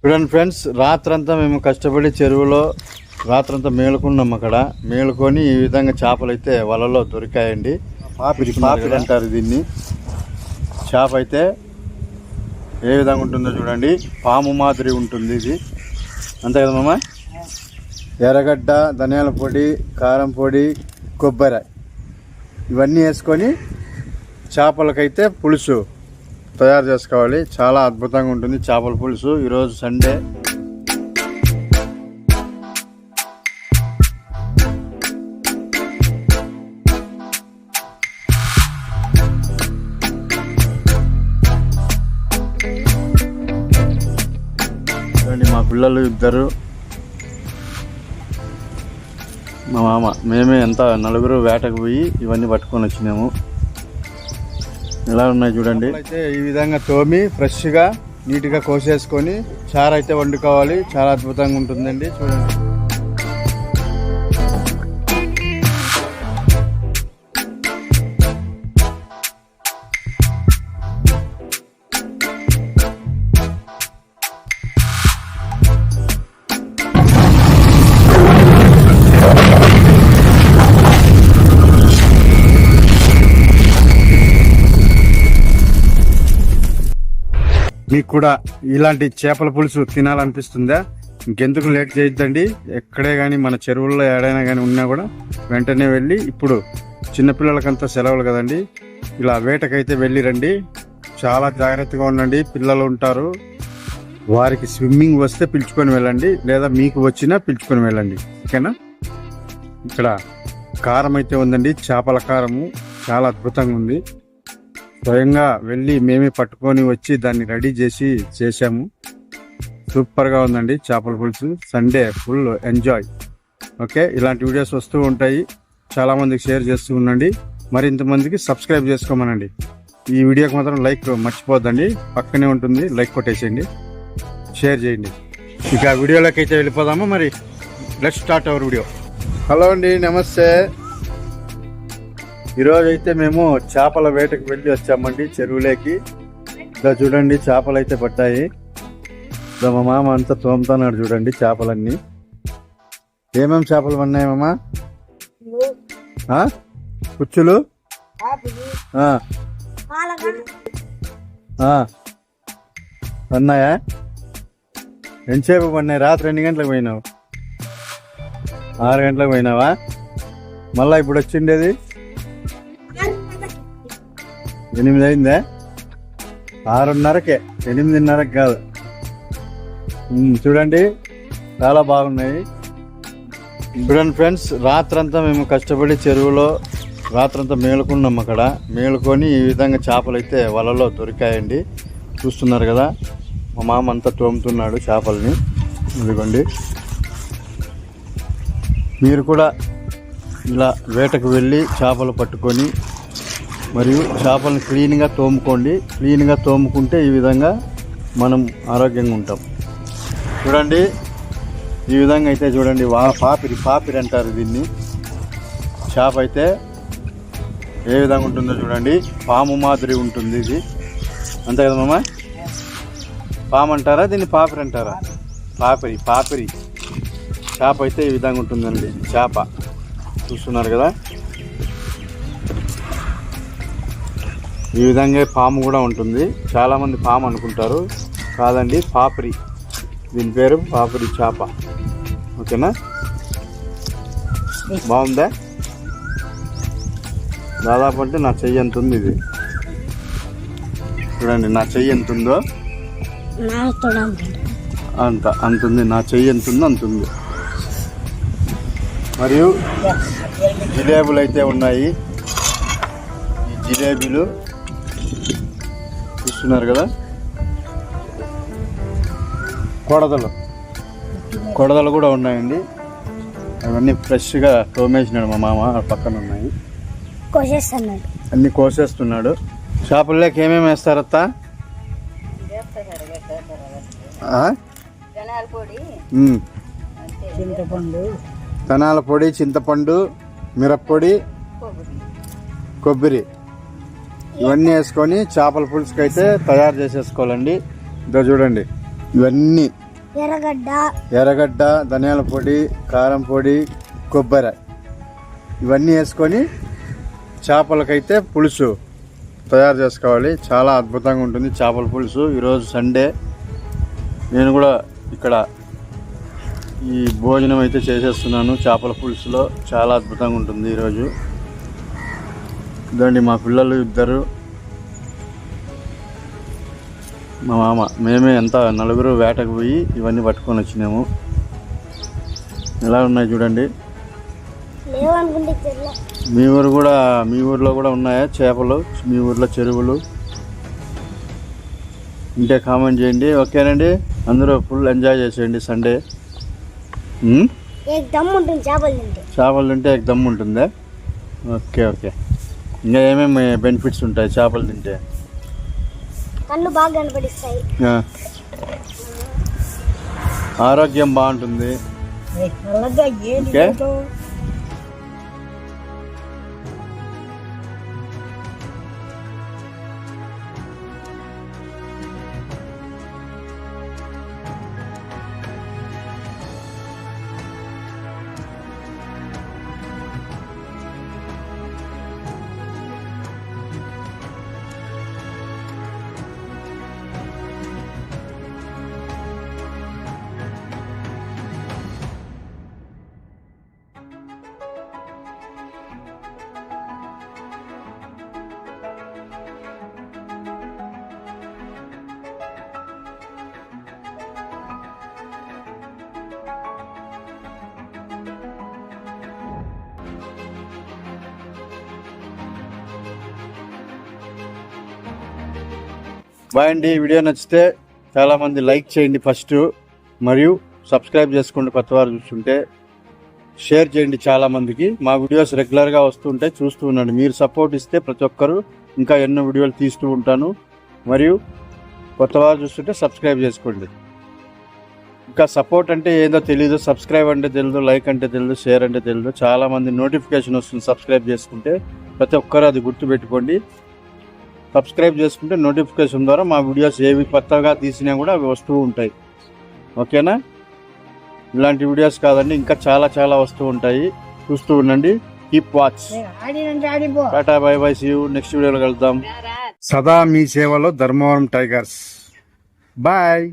చూడండి ఫ్రెండ్స్, రాత్రంతా మేము కష్టపడి చెరువులో రాత్రంతా మేలుకున్నాం. అక్కడ మేలుకొని ఈ విధంగా చేపలు అయితే వలలో దొరికాయండి. పాపిడి అంటారు దీన్ని. చేప అయితే ఏ విధంగా ఉంటుందో చూడండి, పాము మాదిరి ఉంటుంది ఇది. అంతే కదా మామ? ఎర్రగడ్డ, ధనియాల పొడి, కారం పొడి, కొబ్బరి ఇవన్నీ వేసుకొని చేపలకైతే పులుసు తయారు చేసుకోవాలి. చాలా అద్భుతంగా ఉంటుంది చేపల పులుసు. ఈరోజు సండే. మా పిల్లలు ఇద్దరు, మా మామ, మేమే ఎంత నలుగురు వేటకు పోయి ఇవన్నీ పట్టుకొని వచ్చినాము. ఎలా ఉన్నాయి చూడండి. అయితే ఈ విధంగా తోమి ఫ్రెష్గా నీట్గా కోసేసుకొని చారు అయితే వండుకోవాలి. చాలా అద్భుతంగా ఉంటుందండి. చూడండి. మీకు కూడా ఇలాంటి చేపల పులుసు తినాలనిపిస్తుందా? ఇంకెందుకు లేట్ చేయొద్దండి. ఎక్కడే కానీ మన చెరువుల్లో ఏడైనా కానీ ఉన్నా కూడా వెంటనే వెళ్ళి, ఇప్పుడు చిన్నపిల్లలకంతా సెలవులు కదండి, ఇలా వేటకైతే వెళ్ళి రండి. చాలా జాగ్రత్తగా ఉండండి. పిల్లలు ఉంటారు, వారికి స్విమ్మింగ్ వస్తే పిలుచుకొని వెళ్ళండి, లేదా మీకు వచ్చినా పిలుచుకొని వెళ్ళండి. ఓకేనా? ఇక్కడ కారం అయితే ఉందండి, చేపల కారము. చాలా అద్భుతంగా ఉంది. స్వయంగా వెళ్ళి మేమే పట్టుకొని వచ్చి దాన్ని రెడీ చేసాము. సూపర్గా ఉందండి చేపల పులుసు. Sunday full enjoy. ఓకే, ఇలాంటి వీడియోస్ వస్తూ ఉంటాయి. చాలామందికి షేర్ చేస్తూ ఉండండి. మరింతమందికి సబ్స్క్రైబ్ చేసుకోమనండి. ఈ వీడియోకి మాత్రం లైక్ మర్చిపోద్దండి. పక్కనే ఉంటుంది, లైక్ కొట్టేసేయండి, షేర్ చేయండి. ఇక వీడియోలోకి అయితే వెళ్ళిపోదాము. మరి let's start our video. Hello అండి, నమస్తే. ఈరోజు అయితే మేము చేపల వేటకు వెళ్ళి వచ్చామండి చెరువులోకి. ఇలా చూడండి, చేపలు అయితే పట్టాయి. మా మామ అంతా తోముతున్నాడు చూడండి చేపలన్నీ. ఏమేమి చేపలు పడినాయి మామ? పుచ్చులు పన్నాయా? ఎంతసేపు పడినాయి? రాత్రి ఎన్ని గంటలకు పోయినావు? 6 గంటలకు పోయినావా? మళ్ళా ఇప్పుడు వచ్చిండేది 8 అయిందా? 6:30కే, 8:30కి కాదు. చూడండి, చాలా బాగున్నాయి. చూడండి ఫ్రెండ్స్, రాత్రంతా మేము కష్టపడి చెరువులో రాత్రంతా మేలుకున్నాం. అక్కడ మేలుకొని ఈ విధంగా చేపలు అయితే వలలో దొరికాయండి. చూస్తున్నారు కదా, మా మామ అంతా తోముతున్నాడు చేపల్ని. ఇదిగోండి, మీరు కూడా ఇలా వేటకు వెళ్ళి చేపలు పట్టుకొని మరియు చేపలను క్లీన్గా తోముకోండి. క్లీన్గా తోముకుంటే ఈ విధంగా మనం ఆరోగ్యంగా ఉంటాం. చూడండి, ఈ విధంగా అయితే చూడండి, పాపిడి అంటారు దీన్ని. చేప అయితే ఏ విధంగా ఉంటుందో చూడండి, పాము మాదిరి ఉంటుంది ఇది. అంతే కదా మామ? పాము అంటారా దీన్ని? పాపిడి అంటారా? పాపిడి చేప అయితే ఈ విధంగా ఉంటుందండి. చేప చూస్తున్నారు కదా, ఈ విధంగా పాము కూడా ఉంటుంది. చాలామంది పాము అనుకుంటారు, కాదండి, పాపిడి. దీని పేరు పాపిడి చేప. ఓకేనా? బాగుందా? దాదాపు అంటే నా చెయ్యి ఎంత ఉంది ఇది. చూడండి, నా చెయ్యి ఎంత ఉందో అంత ఉంది. నా చెయ్యి ఎంత ఉందో అంత ఉంది. మరియు జిలేబులు అయితే ఉన్నాయి. ఈ జిలేబీలు చూస్తున్నారు కదా, కొడదలు కూడా ఉన్నాయండి. అవన్నీ ఫ్రెష్గా తోమేసినాడు మా మామ. పక్కన ఉన్నాయి, అన్ని కోసేస్తున్నాడు. చేపల్లోకి ఏమేమి వేస్తారత్త? ధనాల పొడి, చింతపండు, మిరప్పొడి, కొబ్బరి ఇవన్నీ వేసుకొని చేపల పులుసుకి అయితే తయారు చేసేసుకోవాలండి. ఇదో చూడండి, ఇవన్నీ ఎర్రగడ్డ, ధనియాల పొడి, కారం పొడి, కొబ్బరి ఇవన్నీ వేసుకొని చేపలకైతే పులుసు తయారు చేసుకోవాలి. చాలా అద్భుతంగా ఉంటుంది చేపల పులుసు. ఈరోజు సండే, నేను కూడా ఇక్కడ ఈ భోజనం అయితే చేసేస్తున్నాను. చేపల పులుసులో చాలా అద్భుతంగా ఉంటుంది ఈరోజు. ఇదండి మా పిల్లలు ఇద్దరు, మా మామ, మేమే ఎంత నలుగురు వేటకు పోయి ఇవన్నీ పట్టుకొని వచ్చినాము. ఎలా ఉన్నాయి చూడండి. మీ ఊర్లో కూడా ఉన్నాయా చేపలు? మీ ఊర్లో చెరువులు ఉంటే కామెంట్ చేయండి. ఓకేనండి, అందరూ ఫుల్ ఎంజాయ్ చేసేయండి సండే. చేపలు తింటే ఒక దమ్ ఉంటుందా? Okay okay. ఇంకా ఏమేమి బెనిఫిట్స్ ఉంటాయి చేపలు తింటే? కళ్ళు బాగా కనపడిస్తాయి, ఆరోగ్యం బాగుంటుంది. ఓకే, బాయ్ అండి. వీడియో నచ్చితే చాలామంది లైక్ చేయండి ఫస్ట్, మరియు సబ్స్క్రైబ్ చేసుకోండి. కొత్త వారు చూస్తుంటే షేర్ చేయండి చాలామందికి. మా వీడియోస్ రెగ్యులర్గా వస్తుంటాయి, చూస్తూ ఉండండి. మీరు సపోర్ట్ ఇస్తే ప్రతి ఒక్కరు ఇంకా ఎన్నో వీడియోలు తీస్తూ ఉంటాను. మరియు కొత్త వారు చూస్తుంటే సబ్స్క్రైబ్ చేసుకోండి. ఇంకా సపోర్ట్ అంటే ఏదో తెలీదు, సబ్స్క్రైబ్ అంటే తెలియదు, లైక్ అంటే తెలియదు, షేర్ అంటే తెలియదు. చాలామంది నోటిఫికేషన్ వస్తుంది సబ్స్క్రైబ్ చేసుకుంటే. ప్రతి ఒక్కరు అది గుర్తుపెట్టుకోండి. సబ్స్క్రైబ్ చేసుకుంటే నోటిఫికేషన్ ద్వారా మా వీడియోస్ ఏవి కొత్తగా తీసినా కూడా అవి వస్తూ ఉంటాయి. ఓకేనా? ఇలాంటి వీడియోస్ కాదండి, ఇంకా చాలా చాలా వస్తూ ఉంటాయి, చూస్తూ ఉండండి. Keep watch. Tata, bye bye, see you. Next వీడియోలో కలుద్దాం. సదా మీ సేవలో ధర్మవరం టైగర్స్. బాయ్.